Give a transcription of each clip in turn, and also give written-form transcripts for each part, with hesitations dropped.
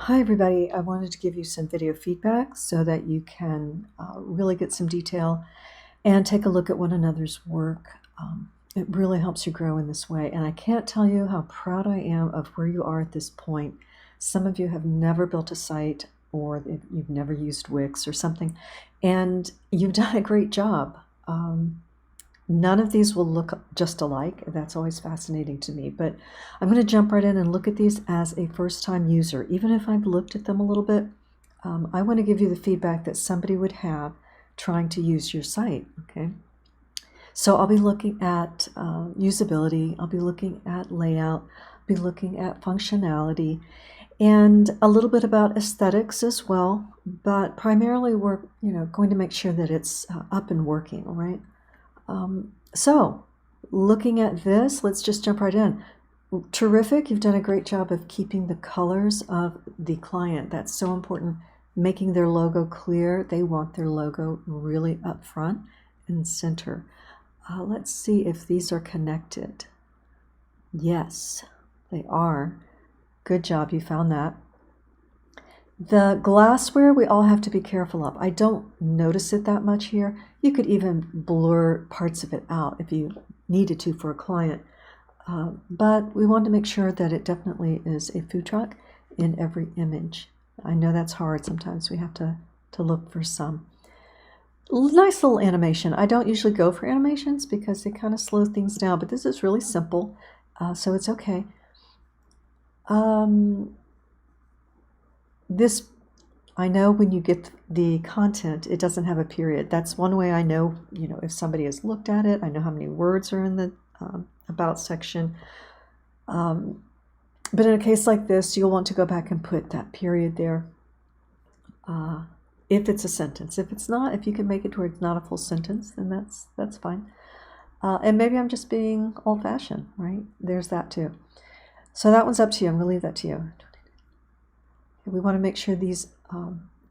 Hi everybody, I wanted to give you some video feedback so that you can really get some detail and take a look at one another's work. It really helps you grow in this way, and I can't tell you how proud I am of where you are at this point. Some of you have never built a site, or you've never used Wix or something, and you've done a great job. None of these will look just alike. That's always fascinating to me, but I'm going to jump right in and look at these as a first-time user. Even if I've looked at them a little bit, I want to give you the feedback that somebody would have trying to use your site, okay? So I'll be looking at usability, I'll be looking at layout, I'll be looking at functionality, and a little bit about aesthetics as well, but primarily we're going to make sure that it's up and working, all right? So looking at this, let's just jump right in. Terrific. You've done a great job of keeping the colors of the client. That's so important. Making their logo clear. They want their logo really up front and center. Let's see if these are connected. Yes, they are. Good job. You found that. The glassware we all have to be careful of. I don't notice it that much here. You could even blur parts of it out if you needed to for a client. But we want to make sure that it definitely is a food truck in every image. I know that's hard. Sometimes we have to look for some. Nice little animation. I don't usually go for animations because they kind of slow things down, but this is really simple, so it's okay. This, I know when you get the content, it doesn't have a period. That's one way I know, if somebody has looked at it. I know how many words are in the about section. But in a case like this, you'll want to go back and put that period there. If it's a sentence. If it's not, if you can make it to where it's not a full sentence, then that's fine. And maybe I'm just being old-fashioned, right? There's that too. So that one's up to you. I'm going to leave that to you. We want to make sure these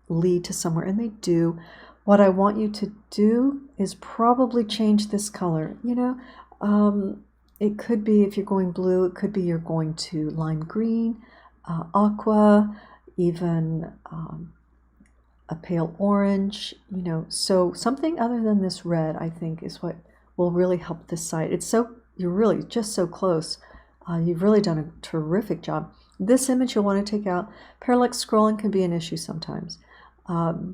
lead to somewhere, and they do. What I want you to do is probably change this color. It could be, if you're going blue, it could be you're going to lime green, aqua, even a pale orange, so something other than this red, I think, is what will really help this site. You're really just so close. You've really done a terrific job. This image you'll want to take out. Parallax scrolling can be an issue sometimes.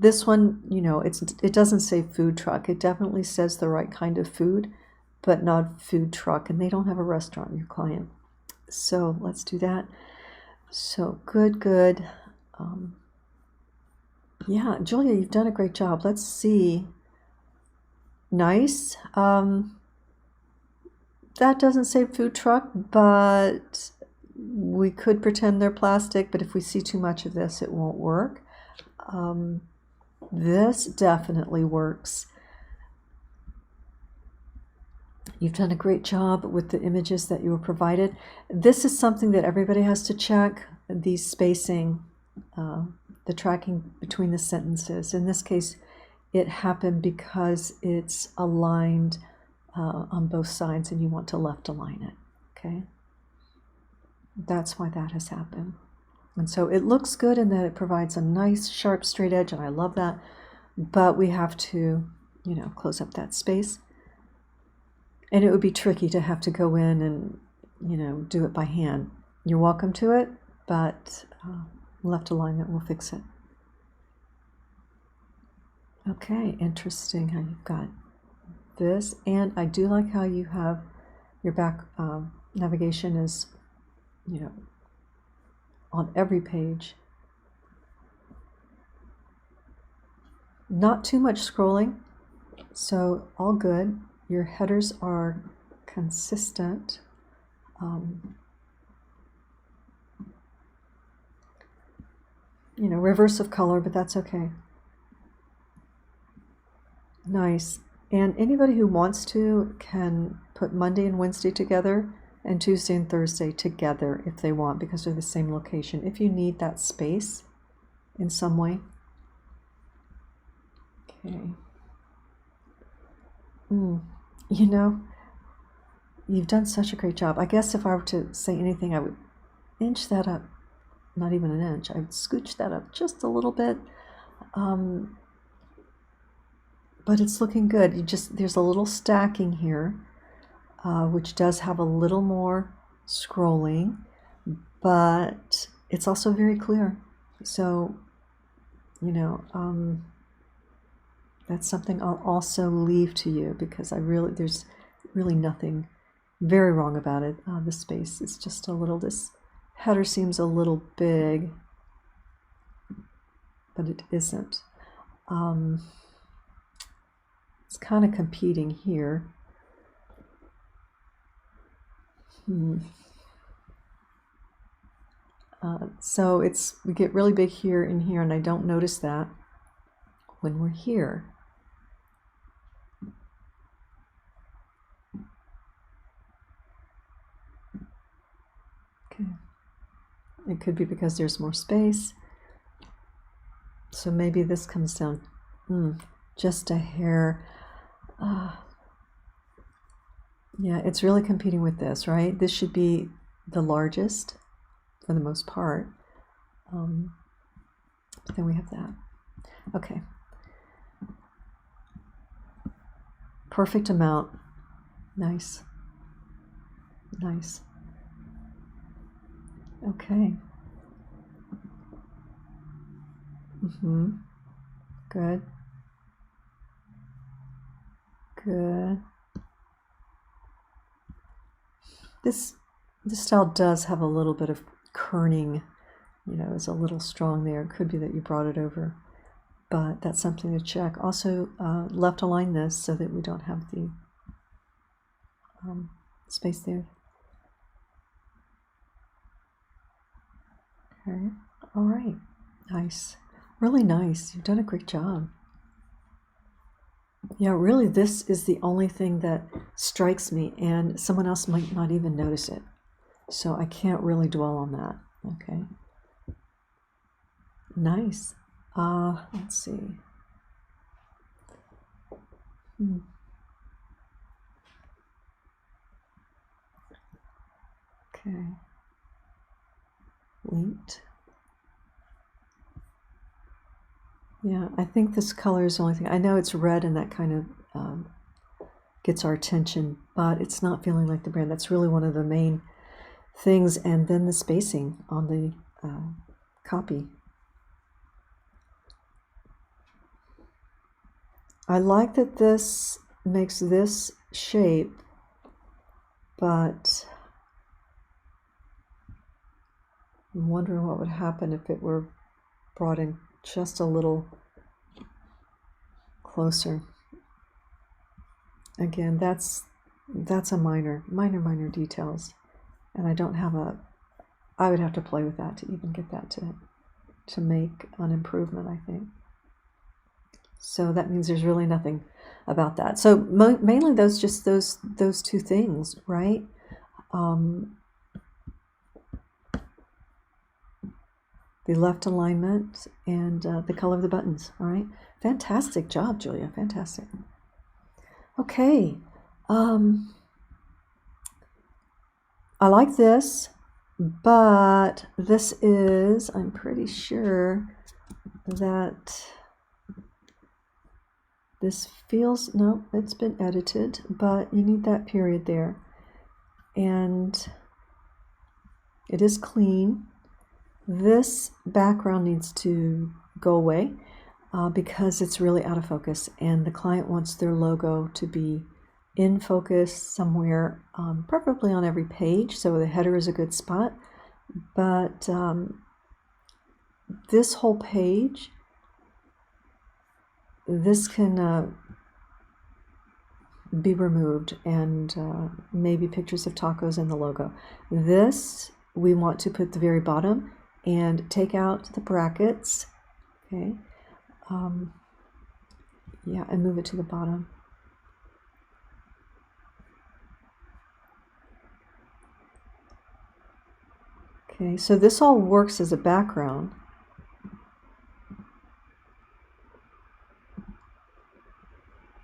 This one, it doesn't say food truck. It definitely says the right kind of food, but not food truck, and they don't have a restaurant, your client. So let's do that. So good. Yeah, Julia, you've done a great job. Let's see. Nice. That doesn't say food truck, but we could pretend they're plastic, but if we see too much of this, it won't work. This definitely works. You've done a great job with the images that you were provided. This is something that everybody has to check, the spacing, the tracking between the sentences. In this case, it happened because it's aligned on both sides and you want to left align it, okay? That's why that has happened. And so it looks good in that it provides a nice sharp straight edge, and I love that, but we have to, close up that space. And it would be tricky to have to go in and, do it by hand. You're welcome to it, but left alignment will fix it. Okay, interesting how you've got this, and I do like how you have your back navigation is, on every page. Not too much scrolling, so all good. Your headers are consistent. Reverse of color, but that's okay. Nice. And anybody who wants to can put Monday and Wednesday together and Tuesday and Thursday together if they want, because they're the same location, if you need that space in some way. Okay. You've done such a great job. I guess if I were to say anything, I would inch that up not even an inch. I would scooch that up just a little bit. But it's looking good. There's a little stacking here, which does have a little more scrolling, but it's also very clear. So, that's something I'll also leave to you, because there's really nothing very wrong about it. The space is just this header seems a little big, but it isn't. It's kind of competing here. So we get really big here and here, and I don't notice that when we're here. Okay. It could be because there's more space. So maybe this comes down just a hair. Yeah, it's really competing with this, right? This should be the largest for the most part. But then we have that. Okay. Perfect amount. Nice. Nice. Okay. Good. Good. This style does have a little bit of kerning, it's a little strong there. It could be that you brought it over, but that's something to check. Also, left align this so that we don't have the space there. Okay. All right. Nice. Really nice. You've done a great job. Yeah, really, this is the only thing that strikes me, and someone else might not even notice it. So I can't really dwell on that. Okay. Nice. Let's see. Okay. Linked. Yeah, I think this color is the only thing. I know it's red and that kind of gets our attention, but it's not feeling like the brand. That's really one of the main things. And then the spacing on the copy. I like that this makes this shape, but I'm wondering what would happen if it were brought in just a little closer. Again, that's a minor details, and I don't have I would have to play with that to even get that to make an improvement, I think. So that means there's really nothing about that. So mainly those two things, right? The left alignment and the color of the buttons. All right, fantastic job, Julia. Fantastic. Okay, I like this, but this is, I'm pretty sure that this feels, no, it's been edited, but you need that period there. And it is clean. This background needs to go away because it's really out of focus, and the client wants their logo to be in focus somewhere, preferably on every page, so the header is a good spot. But this whole page, this can be removed, and maybe pictures of tacos and the logo. This we want to put the very bottom and take out the brackets. Okay. Yeah, and move it to the bottom. Okay, so this all works as a background.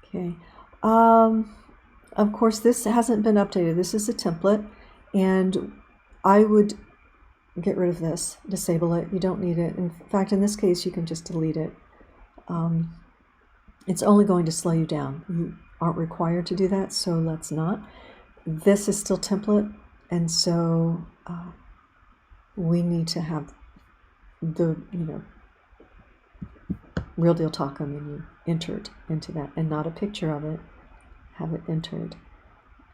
Okay. Of course, this hasn't been updated. This is a template, and I would get rid of this, disable it. You don't need it. In fact, in this case, you can just delete it. It's only going to slow you down. You aren't required to do that, so let's not. This is still template, and so we need to have the Real Deal Taco menu entered into that, and not a picture of it. Have it entered.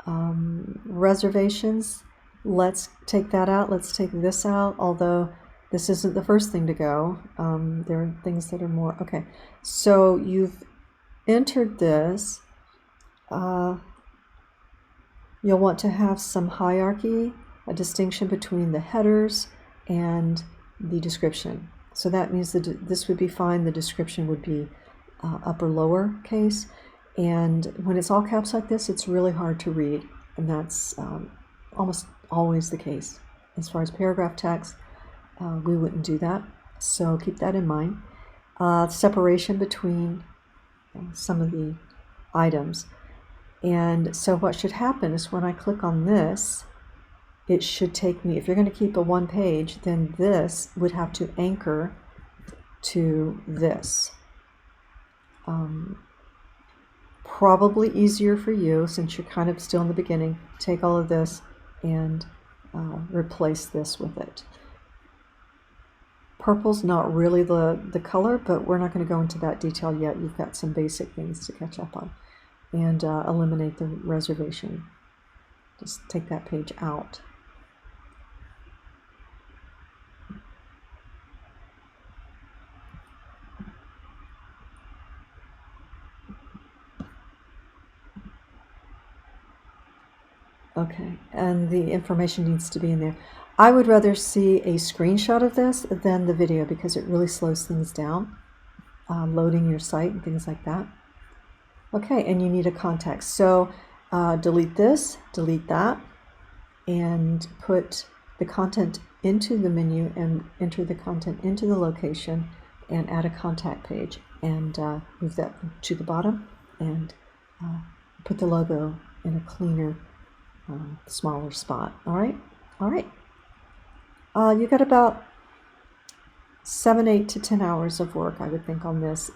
Reservations, let's take that out. Let's take this out, although this isn't the first thing to go. There are things that are more, okay. So you've entered this. You'll want to have some hierarchy, a distinction between the headers and the description. So that means that this would be fine. The description would be upper lower case. And when it's all caps like this, it's really hard to read. And that's almost always the case. As far as paragraph text, we wouldn't do that. So keep that in mind. Separation between some of the items. And so what should happen is when I click on this, it should take me, if you're going to keep a one page, then this would have to anchor to this. Probably easier for you, since you're kind of still in the beginning, take all of this and replace this with it. Purple's not really the color, but we're not going to go into that detail yet. You've got some basic things to catch up on. And eliminate the reservation. Just take that page out. Okay, and the information needs to be in there. I would rather see a screenshot of this than the video because it really slows things down, loading your site and things like that. Okay, and you need a context. So delete this, delete that, and put the content into the menu and enter the content into the location and add a contact page and move that to the bottom and put the logo in a cleaner, smaller spot. All right, all right. You got about 7, 8 to 10 hours of work, I would think, on this.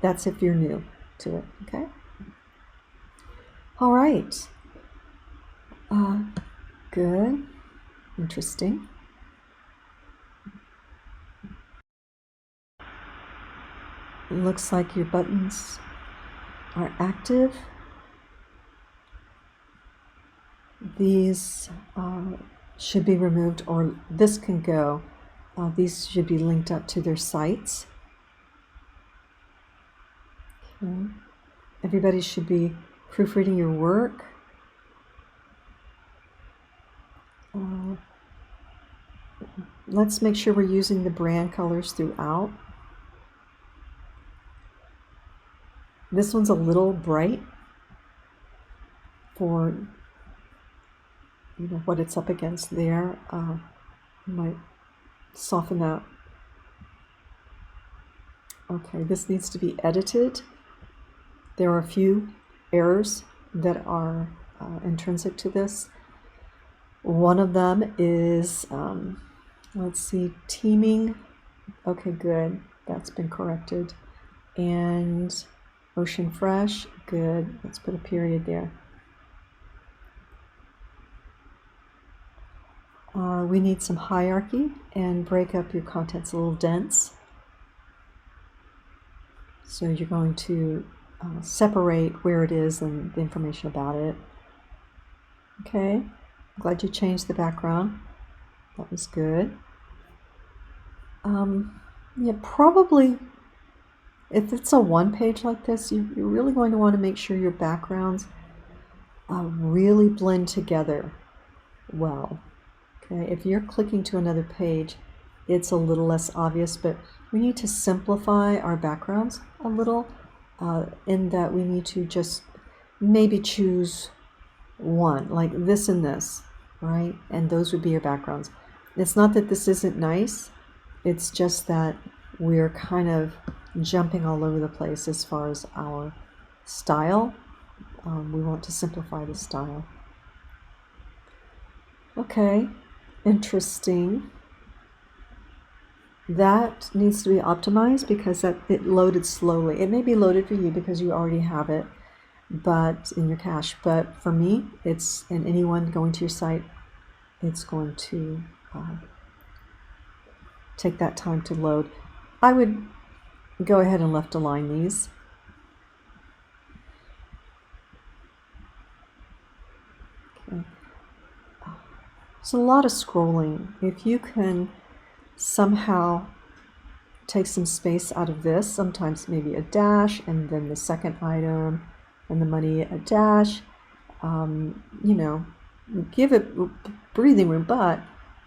That's if you're new to it. Okay. All right. Good. Interesting. Looks like your buttons are active. These should be removed, or this can go. These should be linked up to their sites. Okay. Everybody should be proofreading your work. Let's make sure we're using the brand colors throughout. This one's a little bright for what it's up against there. Might soften that. Okay, this needs to be edited. There are a few errors that are intrinsic to this. One of them is, let's see, teaming. Okay, good. That's been corrected. And Ocean Fresh, good. Let's put a period there. We need some hierarchy and break up your contents a little dense. So you're going to separate where it is and the information about it. Okay, I'm glad you changed the background. That was good. Yeah, probably if it's a one page like this, you're really going to want to make sure your backgrounds really blend together well. Okay, if you're clicking to another page, it's a little less obvious, but we need to simplify our backgrounds a little in that we need to just maybe choose one, like this and this, right? And those would be your backgrounds. It's not that this isn't nice, it's just that we're kind of jumping all over the place as far as our style. We want to simplify the style. Okay, interesting. that needs to be optimized because it loaded slowly. It may be loaded for you because you already have it, but in your cache. But for me, and anyone going to your site, it's going to take that time to load. I would go ahead and left align these. Okay. It's a lot of scrolling. If you can somehow take some space out of this, sometimes maybe a dash and then the second item and the money a dash, you know, give it breathing room, but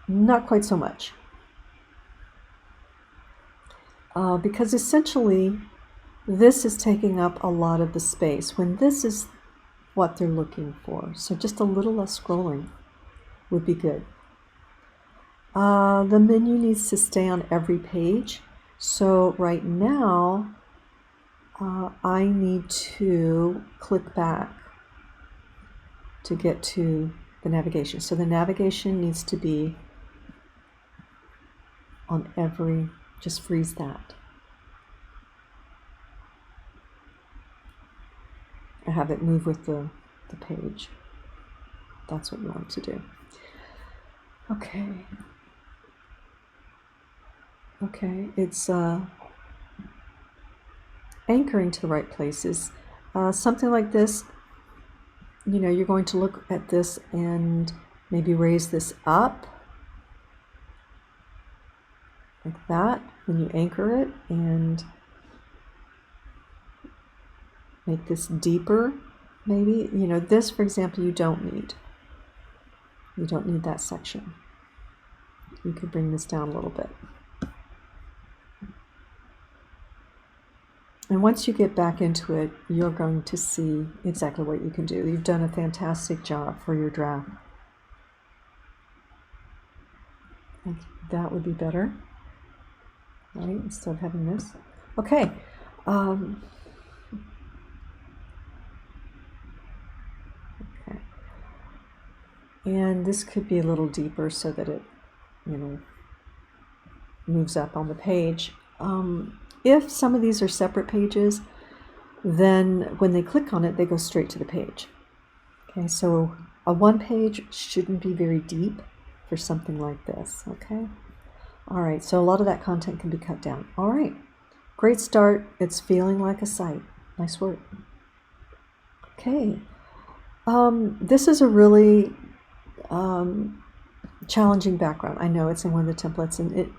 not quite so much. Because essentially this is taking up a lot of the space when this is what they're looking for. So just a little less scrolling would be good. The menu needs to stay on every page. So right now, I need to click back to get to the navigation. So the navigation needs to be on every, just freeze that. I have it move with the page. That's what you want to do. Okay. Okay, it's anchoring to the right places. Something like this, you know, you're going to look at this and maybe raise this up like that when you anchor it, and make this deeper. Maybe, you know, this, for example, you don't need that section. You could bring this down a little bit. And once you get back into it, you're going to see exactly what you can do. You've done a fantastic job for your draft. That would be better, right? Instead of having this. Okay. Okay. And this could be a little deeper so that it, you know, moves up on the page. If some of these are separate pages, then when they click on it, they go straight to the page. Okay, so a one page shouldn't be very deep for something like this, okay? All right, so a lot of that content can be cut down. All right, great start. It's feeling like a site. Nice work. Okay, this is a really challenging background. I know it's in one of the templates, and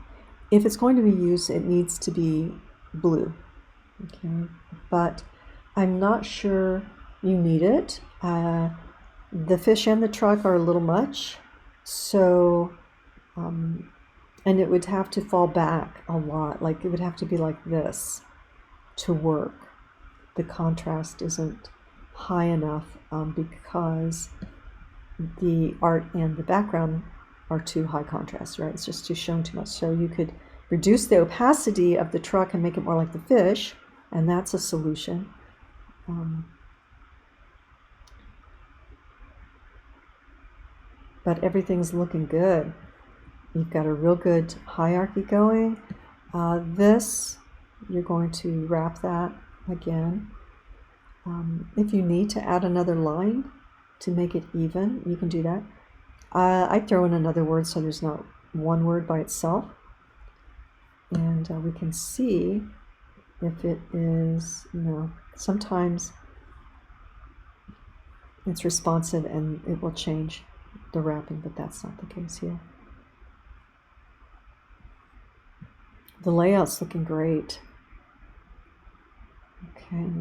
if it's going to be used, it needs to be blue. Okay, but I'm not sure you need it. The fish and the truck are a little much, so and it would have to fall back a lot. Like it would have to be like this to work. The contrast isn't high enough because the art and the background are too high contrast, right? It's just too shown too much. So you could reduce the opacity of the truck and make it more like the fish, and that's a solution. But everything's looking good. You've got a real good hierarchy going. This, you're going to wrap that again. If you need to add another line to make it even, you can do that. I throw in another word so there's not one word by itself. And we can see if it is, you know, sometimes it's responsive and it will change the wrapping, but that's not the case here. The layout's looking great. Okay.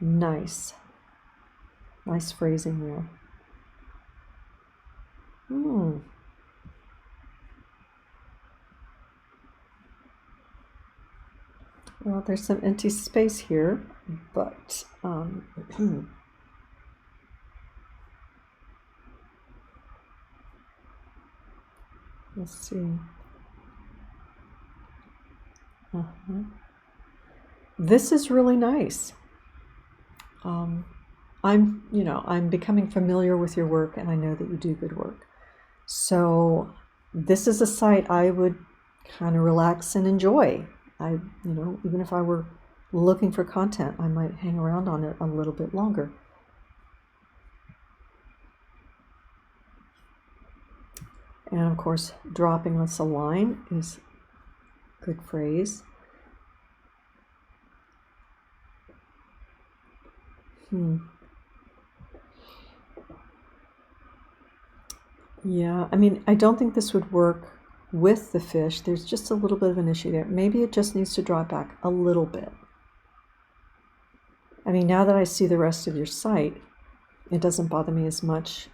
Nice. Nice phrasing there. Well, there's some empty space here, but let's see. This is really nice. I'm becoming familiar with your work, and I know that you do good work. So this is a site I would kind of relax and enjoy. Even if I were looking for content, I might hang around on it a little bit longer. And of course, dropping us a line is a good phrase. Yeah, I mean, I don't think this would work with the fish. There's just a little bit of an issue there. Maybe it just needs to drop back a little bit. I mean, now that I see the rest of your site, it doesn't bother me as much,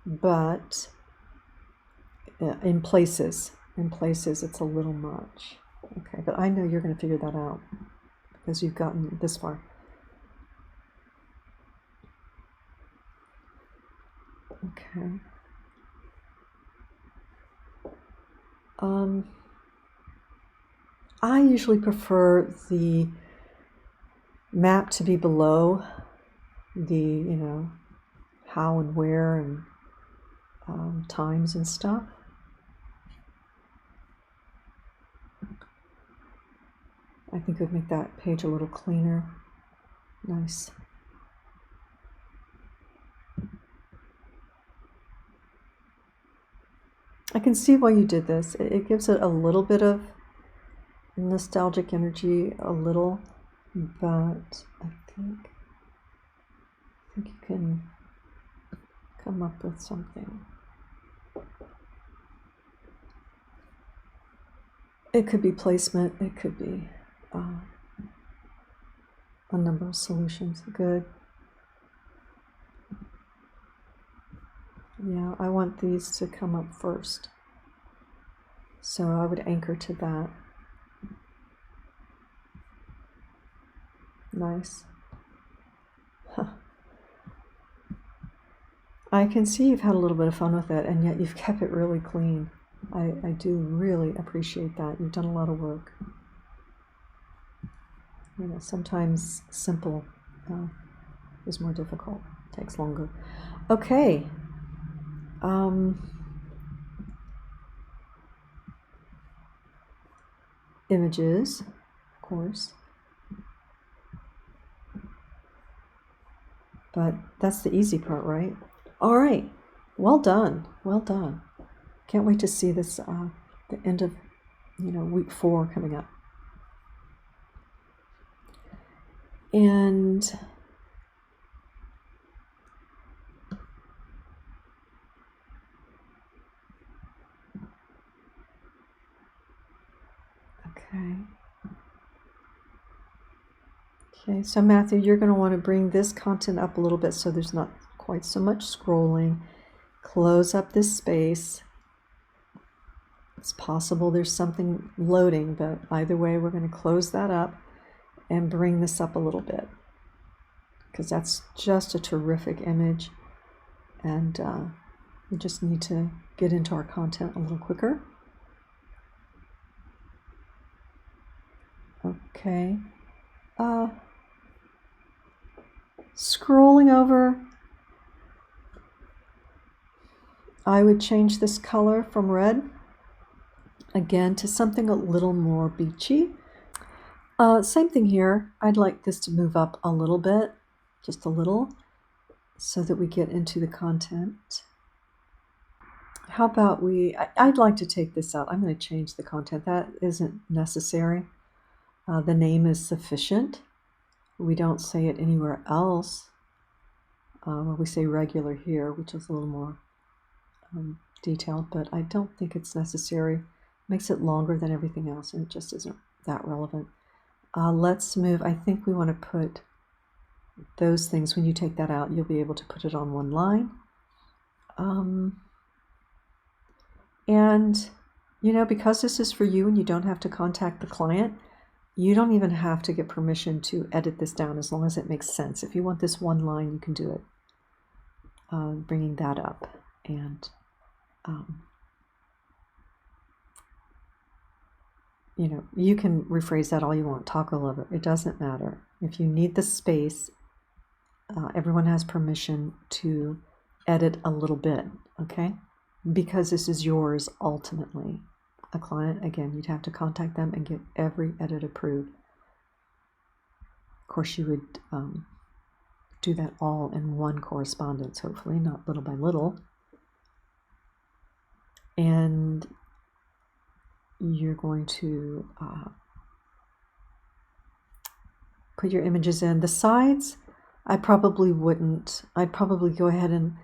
but in places, it's a little much. Okay, but I know you're going to figure that out because you've gotten this far. Okay. I usually prefer the map to be below the, how and where and times and stuff. I think it would make that page a little cleaner. Nice. I can see why you did this. It gives it a little bit of nostalgic energy, a little, but I think you can come up with something. It could be placement, it could be a number of solutions. Good. Yeah, I want these to come up first. So I would anchor to that. Nice. I can see you've had a little bit of fun with it, and yet you've kept it really clean. I do really appreciate that. You've done a lot of work. Sometimes simple is more difficult, takes longer. Okay. Images, of course. But that's the easy part, right? All right. Well done. Well done. Can't wait to see this, the end of, week 4 coming up. And okay, so Matthew, you're going to want to bring this content up a little bit so there's not quite so much scrolling. Close up this space. It's possible there's something loading, but either way, we're going to close that up and bring this up a little bit because that's just a terrific image, and we just need to get into our content a little quicker. Okay. Scrolling over, I would change this color from red again to something a little more beachy. Same thing here. I'd like this to move up a little bit, just a little, so that we get into the content. How about I'd like to take this out. I'm going to change the content. That isn't necessary. The name is sufficient. We don't say it anywhere else. We say regular here, which is a little more detailed, but I don't think it's necessary. Makes it longer than everything else, and it just isn't that relevant. Let's move. I think we want to put those things. When you take that out, you'll be able to put it on one line. And, because this is for you and you don't have to contact the client, you don't even have to get permission to edit this down as long as it makes sense. If you want this one line, you can do it. Bringing that up. And, you can rephrase that all you want, talk all over. It doesn't matter. If you need the space, everyone has permission to edit a little bit, okay? because this is yours ultimately. A client, again, you'd have to contact them and get every edit approved. Of course, you would do that all in one correspondence, hopefully, not little by little. And you're going to put your images in. The sides, I probably wouldn't. I'd probably go ahead and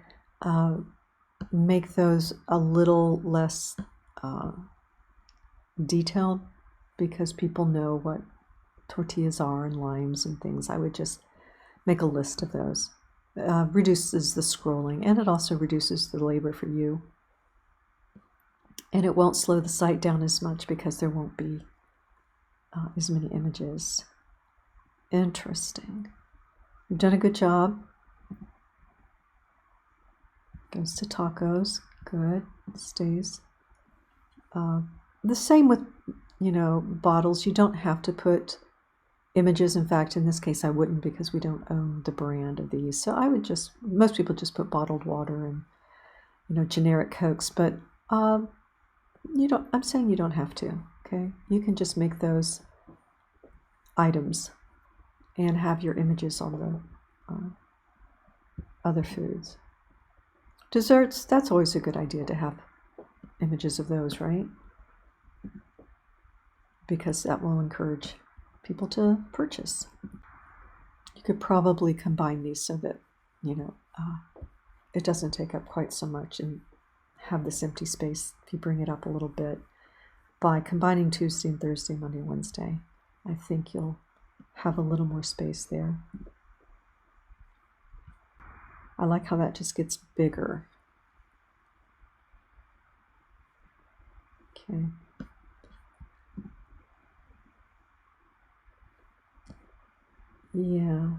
make those a little less detailed, because people know what tortillas are and limes and things. I would just make a list of those. Reduces the scrolling, and it also reduces the labor for you. And it won't slow the site down as much because there won't be as many images. Interesting. You've done a good job. Goes to tacos. Good. Stays. The same with, bottles. You don't have to put images. In fact, in this case, I wouldn't, because we don't own the brand of these. So I would most people just put bottled water and, generic Cokes. But I'm saying you don't have to, okay? You can just make those items and have your images on the other foods. Desserts, that's always a good idea to have images of those, right? Because that will encourage people to purchase. You could probably combine these so that, it doesn't take up quite so much and have this empty space if you bring it up a little bit. By combining Tuesday and Thursday, Monday, Wednesday, I think you'll have a little more space there. I like how that just gets bigger. Okay. Yeah.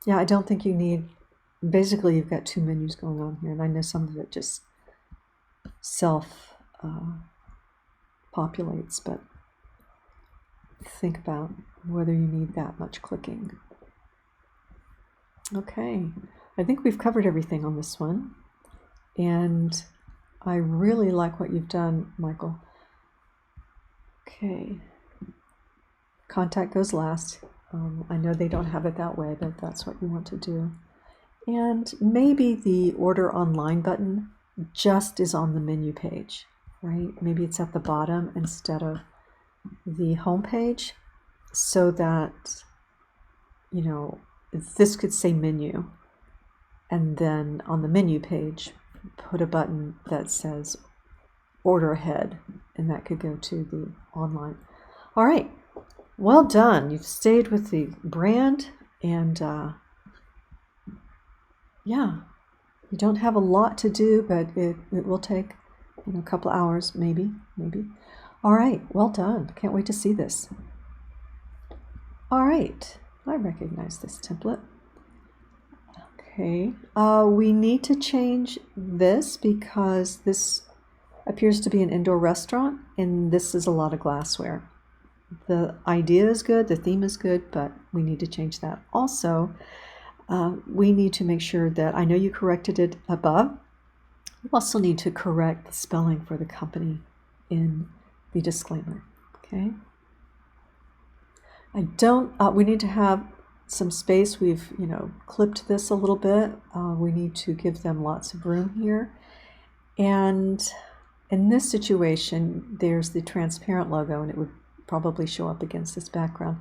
Yeah, I don't think you need, basically you've got two menus going on here, and I know some of it just self populates, but think about whether you need that much clicking. Okay, I think we've covered everything on this one, and I really like what you've done, Michael. Okay, contact goes last. I know they don't have it that way, but that's what you want to do. And maybe the order online button just is on the menu page, right? Maybe it's at the bottom instead of the home page, so that, this could say menu, and then on the menu page, put a button that says order ahead, and that could go to the online. All right. Well done. You've stayed with the brand, and yeah, you don't have a lot to do, but it will take a couple hours, maybe. All right, well done. Can't wait to see this. All right, I recognize this template. Okay, we need to change this because this appears to be an indoor restaurant, and this is a lot of glassware. The idea is good, the theme is good, but we need to change that. Also, we need to make sure that, I know you corrected it above, you also need to correct the spelling for the company in the disclaimer, okay? We need to have some space. We've, clipped this a little bit. We need to give them lots of room here. And in this situation, there's the transparent logo, and it would probably show up against this background.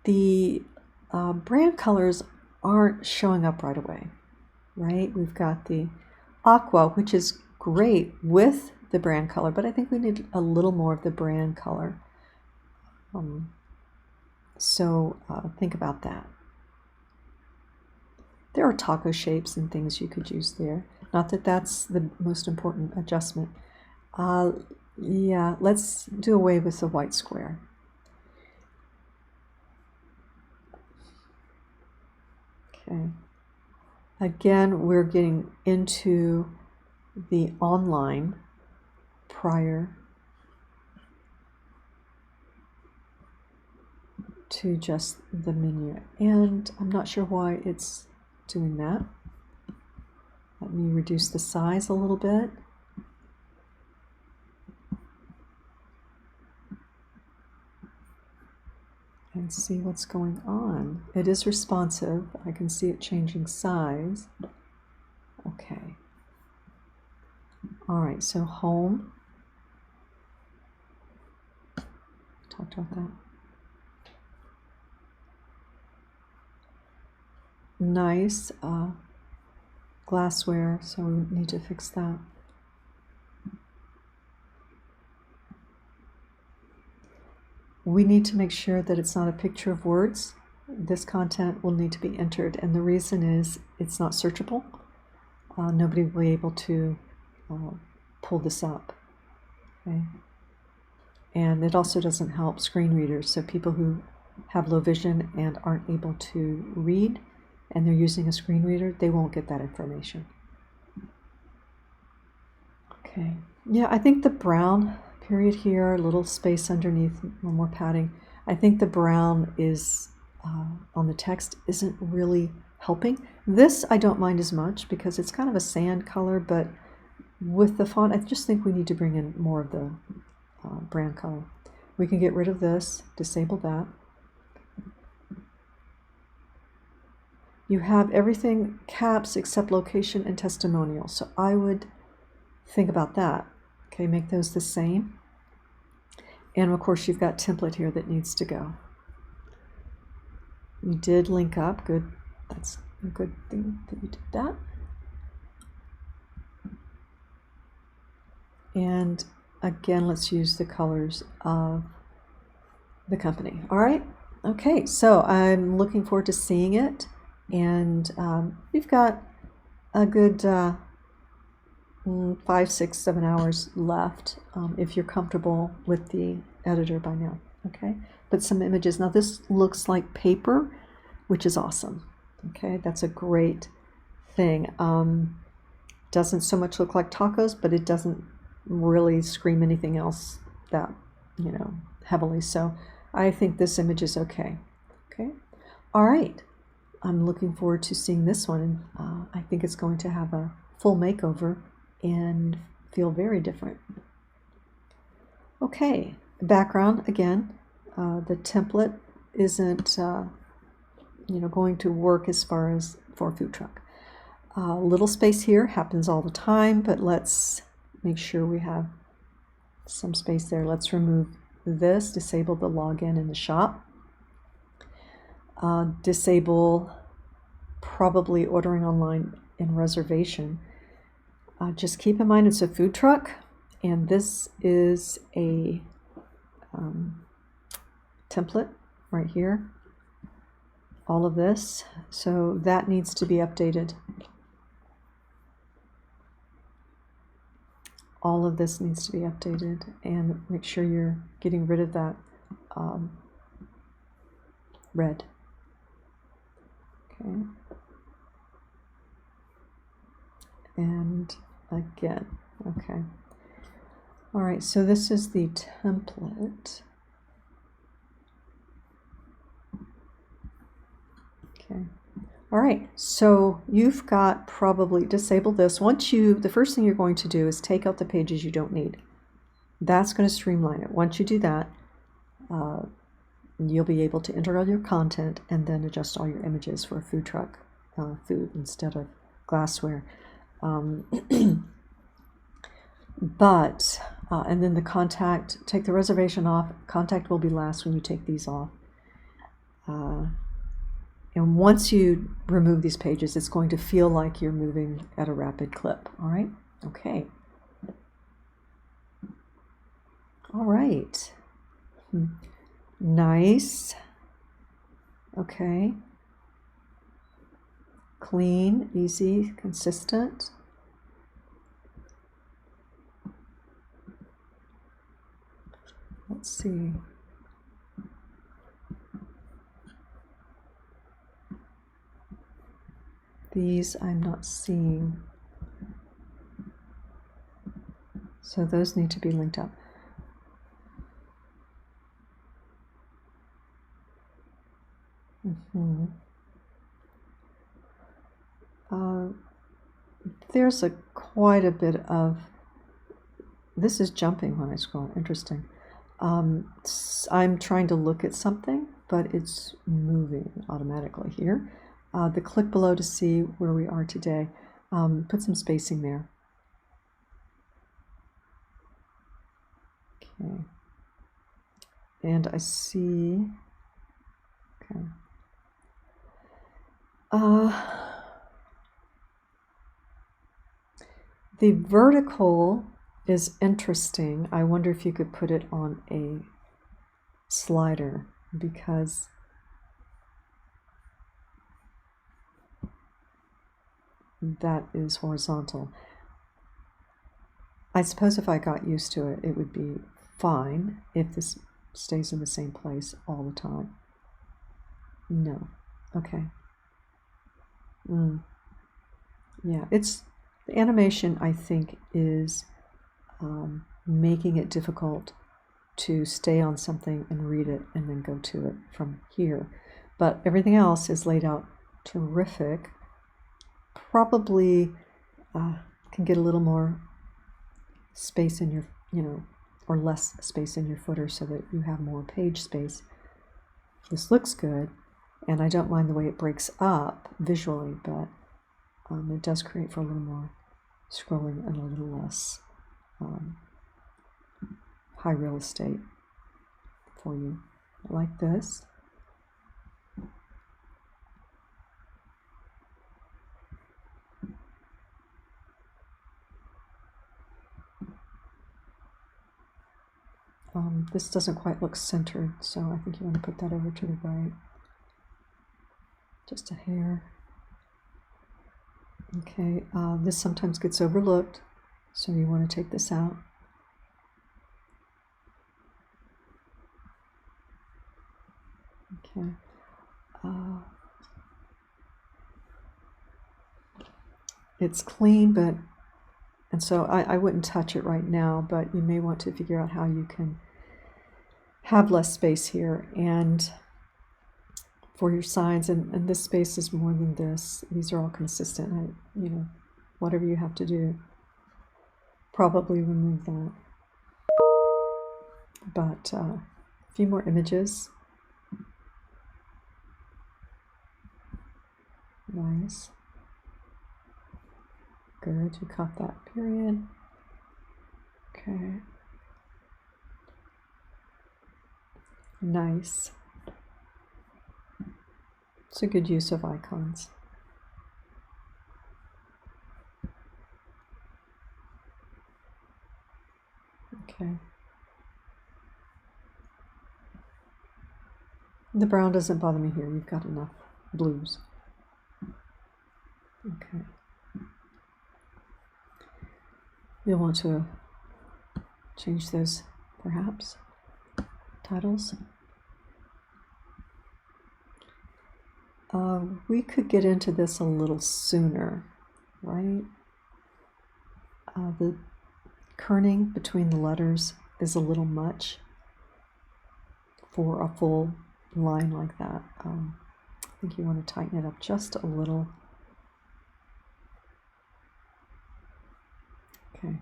The brand colors aren't showing up right away, right? We've got the aqua, which is great with the brand color, but I think we need a little more of the brand color. So think about that. There are taco shapes and things you could use there. Not that that's the most important adjustment. Yeah, let's do away with the white square. Okay. Again, we're getting into the online prior to just the menu. And I'm not sure why it's doing that. Let me reduce the size a little bit. And see what's going on. It is responsive. I can see it changing size. Okay. All right, so home. Talked about that. Nice glassware, so we need to fix that. We need to make sure that it's not a picture of words. This content will need to be entered, and the reason is it's not searchable. Nobody will be able to pull this up. Okay. And it also doesn't help screen readers, so people who have low vision and aren't able to read and they're using a screen reader, they won't get that information. Okay, yeah, I think the brown period here, a little space underneath, a little more padding. I think the brown is on the text isn't really helping. This I don't mind as much because it's kind of a sand color, but with the font, I just think we need to bring in more of the brand color. We can get rid of this, disable that. You have everything caps except location and testimonial, so I would think about that. Okay, make those the same. And of course you've got template here that needs to go. You did link up, good. That's a good thing that you did that. And again, let's use the colors of the company. All right, okay, so I'm looking forward to seeing it. And we've got a good 5, 6, 7 hours left if you're comfortable with the editor by now. Okay, but some images. Now this looks like paper, which is awesome. Okay, that's a great thing. Doesn't so much look like tacos, but it doesn't really scream anything else that, you know, heavily. So I think this image is okay. Okay, all right. I'm looking forward to seeing this one. I think it's going to have a full makeover and feel very different. Okay, background again. The template isn't going to work as far as for food truck. Little space here happens all the time, but let's make sure we have some space there. Let's remove this, disable the login in the shop. Disable probably ordering online and reservation. Just keep in mind it's a food truck, and this is a template right here. All of this, so that needs to be updated. All of this needs to be updated, and make sure you're getting rid of that red. Okay. And again, okay. All right, so this is the template. Okay. All right, so you've got probably disable this. The first thing you're going to do is take out the pages you don't need. That's going to streamline it. Once you do that, you'll be able to enter all your content and then adjust all your images for a food truck food instead of glassware. But and then the contact, take the reservation off. Contact will be last when you take these off. And once you remove these pages, it's going to feel like you're moving at a rapid clip. All right? Okay. All right. Nice. Okay. Clean, easy, consistent. Let's see. These I'm not seeing. So those need to be linked up. there's quite a bit of, this is jumping when I scroll, interesting. I'm trying to look at something, but it's moving automatically here. The click below to see where we are today. Put some spacing there. Okay. And I see, okay. The vertical is interesting. I wonder if you could put it on a slider, because that is horizontal. I suppose if I got used to it, it would be fine if this stays in the same place all the time. No. Okay. Yeah, it's the animation, I think, is making it difficult to stay on something and read it and then go to it from here. But everything else is laid out terrific. Probably can get a little more space in your, or less space in your footer so that you have more page space. This looks good, and I don't mind the way it breaks up visually, but it does create for a little more scrolling and a little less high real estate for you, like this. This doesn't quite look centered, so I think you want to put that over to the right. Just a hair. Okay, this sometimes gets overlooked, so you want to take this out. Okay. It's clean, and so I wouldn't touch it right now, but you may want to figure out how you can have less space here and for your signs, and this space is more than this. These are all consistent. Whatever you have to do, probably remove that. But a few more images. Nice. Good, you caught that period. Okay. Nice. It's a good use of icons. Okay. The brown doesn't bother me here. You've got enough blues. Okay. You'll want to change those, perhaps, titles. We could get into this a little sooner, right? The kerning between the letters is a little much for a full line like that. I think you want to tighten it up just a little. Okay.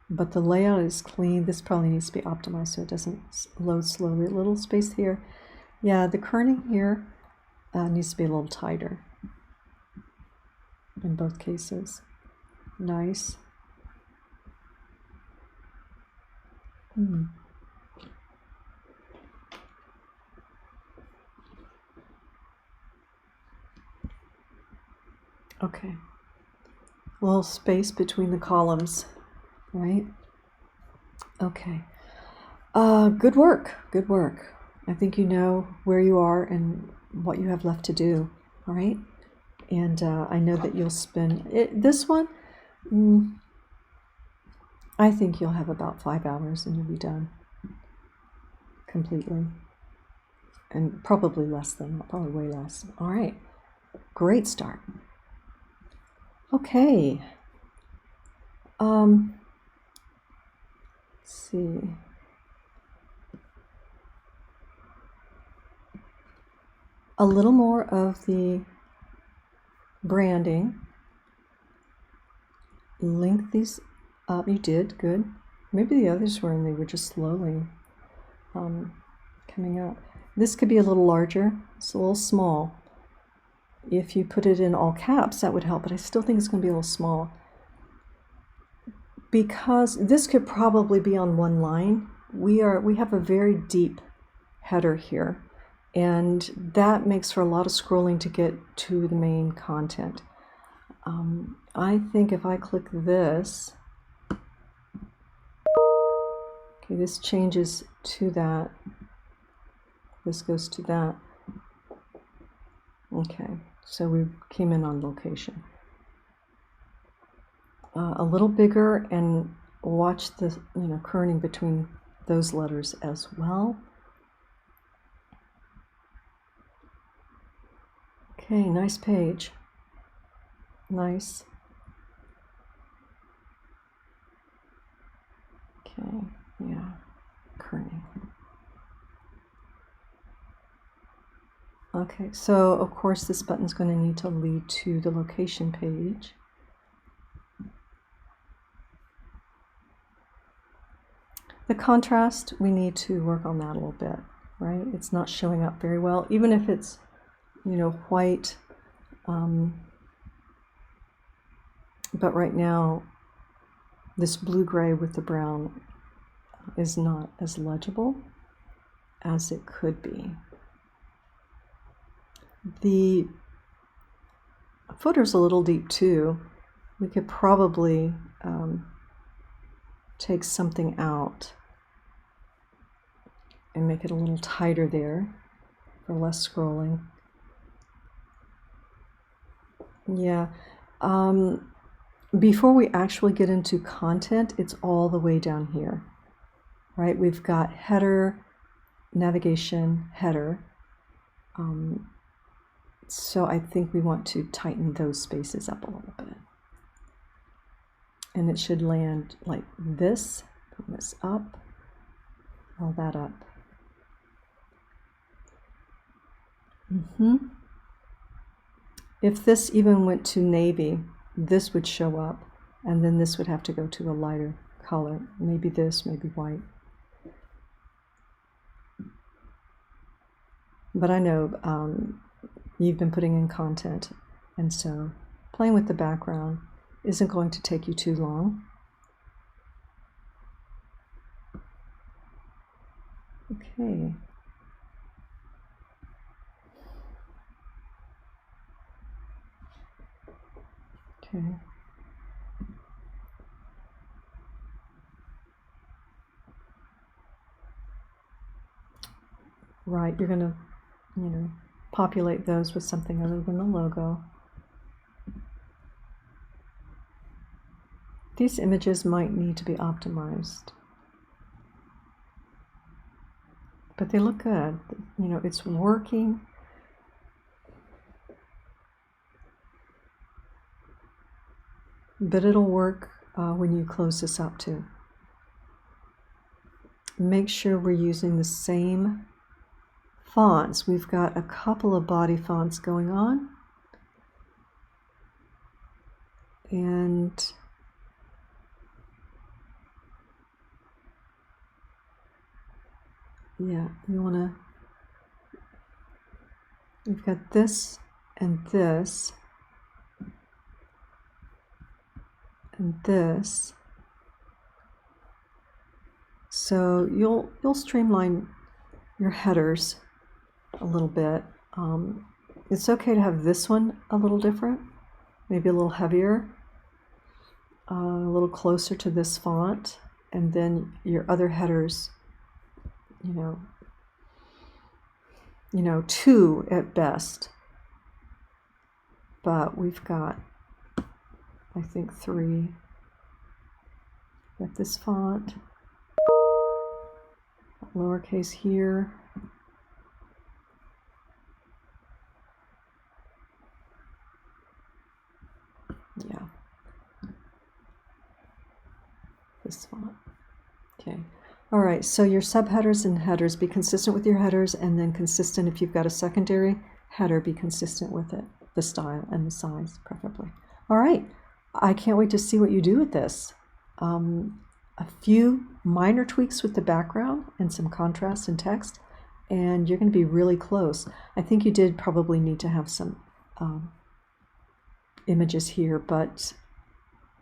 But the layout is clean. This probably needs to be optimized so it doesn't load slowly. A little space here. Yeah, the kerning here needs to be a little tighter in both cases. Nice. Okay. A little space between the columns, right? Okay. Good work. Good work. I think you know where you are and what you have left to do, all right? And I know that you'll spend it. This one, I think you'll have about 5 hours and you'll be done completely. And probably less than, probably way less. All right. Great start. Okay. Let's see. A little more of the branding. Link these up. You did, good. Maybe the others were and they were just slowly coming up. This could be a little larger. It's a little small. If you put it in all caps, that would help, but I still think it's going to be a little small. Because this could probably be on one line. We have a very deep header here, and that makes for a lot of scrolling to get to the main content. I think if I click this, okay, this changes to that. This goes to that. Okay, so we came in on location. A little bigger, and watch the kerning between those letters as well. Okay, nice page. Nice. Okay, yeah, kerning. Okay, so of course this button's going to need to lead to the location page. The contrast, we need to work on that a little bit, right? It's not showing up very well, even if it's, white. But right now, this blue-gray with the brown is not as legible as it could be. The footer's a little deep too. We could probably take something out and make it a little tighter there for less scrolling. Yeah. Before we actually get into content, it's all the way down here, right? We've got header, navigation, header. So I think we want to tighten those spaces up a little bit. And it should land like this. Bring this up, roll that up. If this even went to navy, this would show up, and then this would have to go to a lighter color. Maybe this, maybe white. But I know you've been putting in content, and so playing with the background isn't going to take you too long. Okay. Okay. Right, you're going to, populate those with something other than the logo. These images might need to be optimized, but they look good. It's working. But it'll work when you close this up too. Make sure we're using the same fonts. We've got a couple of body fonts going on. And yeah, you want to, we've got this and this and this. So you'll streamline your headers a little bit. It's okay to have this one a little different, maybe a little heavier, a little closer to this font, and then your other headers, two at best. But we've got, I think, 3. Got this font, lowercase here. Yeah. This font. Okay. All right, so your subheaders and headers, be consistent with your headers, and then consistent if you've got a secondary header, be consistent with it. the style and the size, preferably. All right, I can't wait to see what you do with this. A few minor tweaks with the background and some contrast in text, and you're going to be really close. I think you did probably need to have some images here, but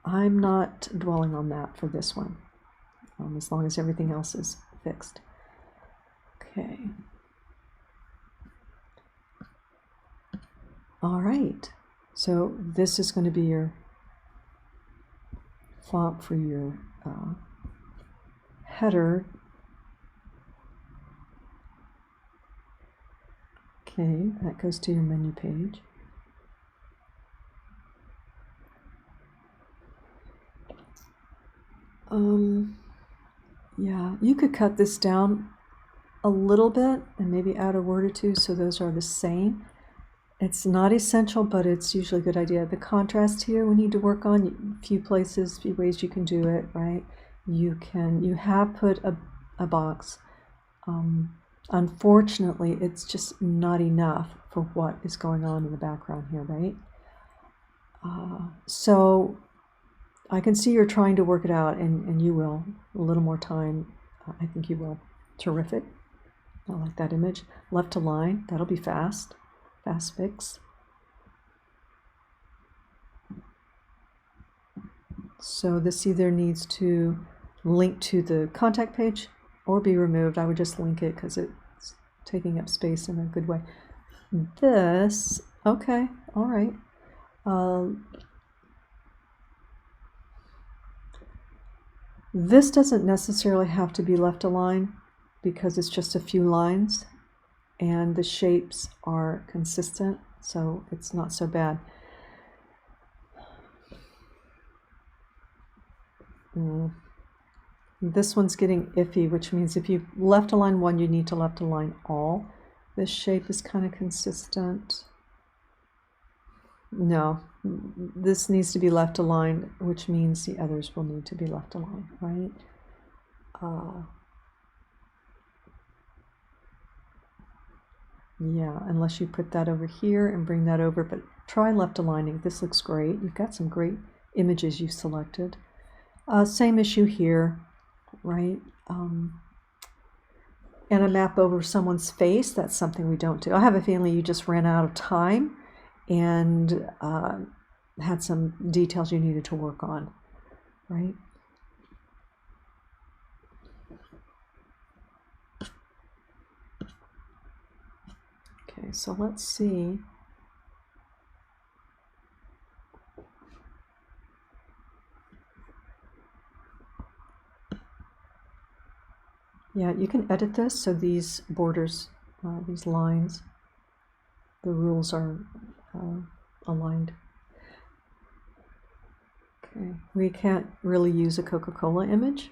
I'm not dwelling on that for this one, as long as everything else is fixed. Okay. All right, so this is going to be your font for your header. Okay, that goes to your menu page. Yeah, you could cut this down a little bit and maybe add a word or two so those are the same. It's not essential, but it's usually a good idea. The contrast here we need to work on. A few places, a few ways you can do it, right? You have put a box. Unfortunately, it's just not enough for what is going on in the background here, right? So I can see you're trying to work it out, and you will. A little more time, I think you will. Terrific. I like that image. Left to line, that'll be fast. Fast fix. So this either needs to link to the contact page or be removed. I would just link it because it's taking up space in a good way. This, okay, all right. This doesn't necessarily have to be left aligned because it's just a few lines and the shapes are consistent, so it's not so bad. This one's getting iffy, which means if you left align one, you need to left align all. This shape is kind of consistent. No, this needs to be left aligned, which means the others will need to be left aligned, right? Yeah, unless you put that over here and bring that over, but try left aligning. This looks great. You've got some great images you selected. Same issue here, right? And a map over someone's face, that's something we don't do. I have a feeling you just ran out of time and had some details you needed to work on, right? Okay, so let's see. Yeah, you can edit this so these borders, these lines, the rules are aligned. Okay, we can't really use a Coca-Cola image.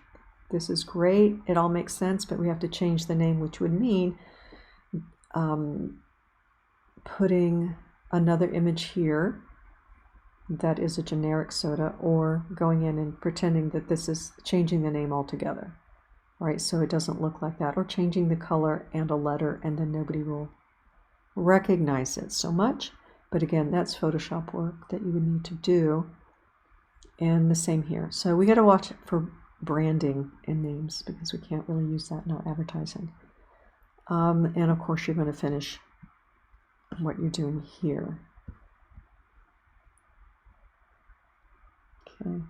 This is great, it all makes sense, but we have to change the name, which would mean putting another image here that is a generic soda, or going in and pretending that this is changing the name altogether. Right, so it doesn't look like that, or changing the color and a letter, and then nobody will recognize it so much. But again, that's Photoshop work that you would need to do, and the same here. So we got to watch for branding in names because we can't really use that in our advertising. And of course, you're going to finish what you're doing here. Okay.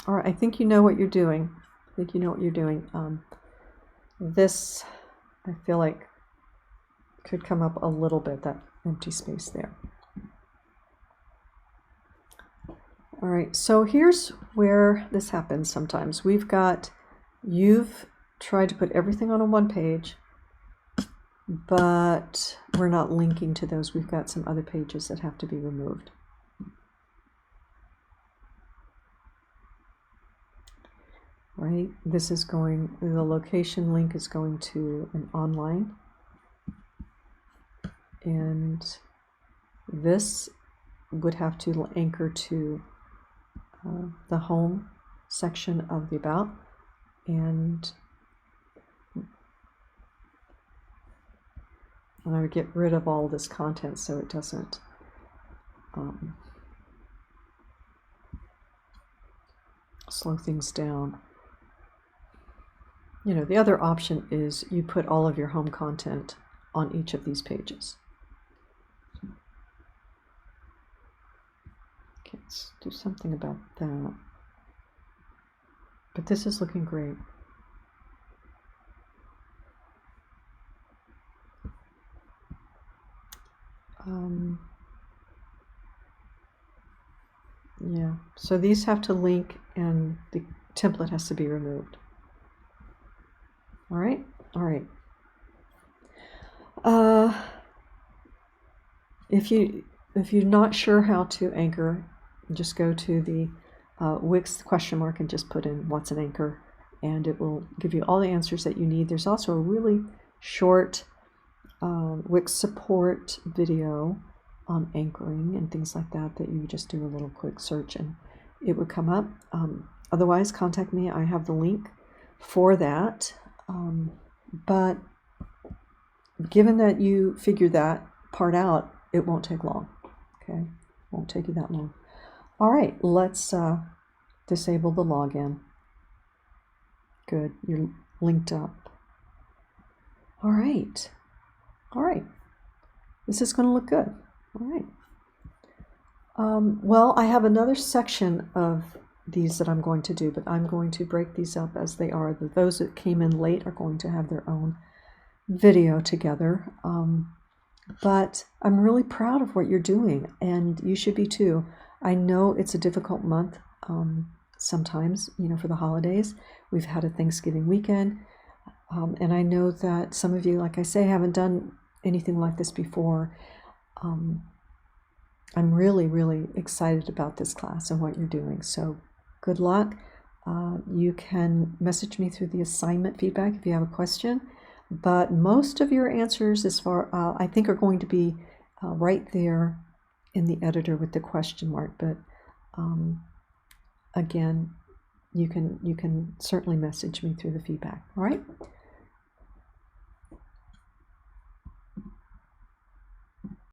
All right, I think you know what you're doing. This, I feel like, could come up a little bit, that empty space there. All right, so here's where this happens sometimes. You've tried to put everything on a one page, but we're not linking to those. We've got some other pages that have to be removed. Right, the location link is going to an online, and this would have to anchor to the home section of the About, and And I would get rid of all this content so it doesn't slow things down. You know, the other option is you put all of your home content on each of these pages. Okay, let's do something about that. But this is looking great. Yeah, so these have to link and the template has to be removed. All right, all right. If you're not sure how to anchor, just go to the Wix question mark and just put in what's an anchor, and it will give you all the answers that you need. There's also a really short Wix support video on anchoring and things like that you would just do a little quick search and it would come up. Otherwise, contact me. I have the link for that. But given that you figure that part out, it won't take long. Okay, won't take you that long. All right, let's disable the login. Good, you're linked up. All right, all right. This is going to look good. All right. Well, I have another section of these that I'm going to do, but I'm going to break these up as they are. Those that came in late are going to have their own video together. But I'm really proud of what you're doing, and you should be too. I know it's a difficult month sometimes, you know, for the holidays. We've had a Thanksgiving weekend, and I know that some of you, like I say, haven't done anything like this before. I'm really, really excited about this class and what you're doing. So good luck. You can message me through the assignment feedback if you have a question. But most of your answers, I think, are going to be right there in the editor with the question mark. But again, you can certainly message me through the feedback. All right.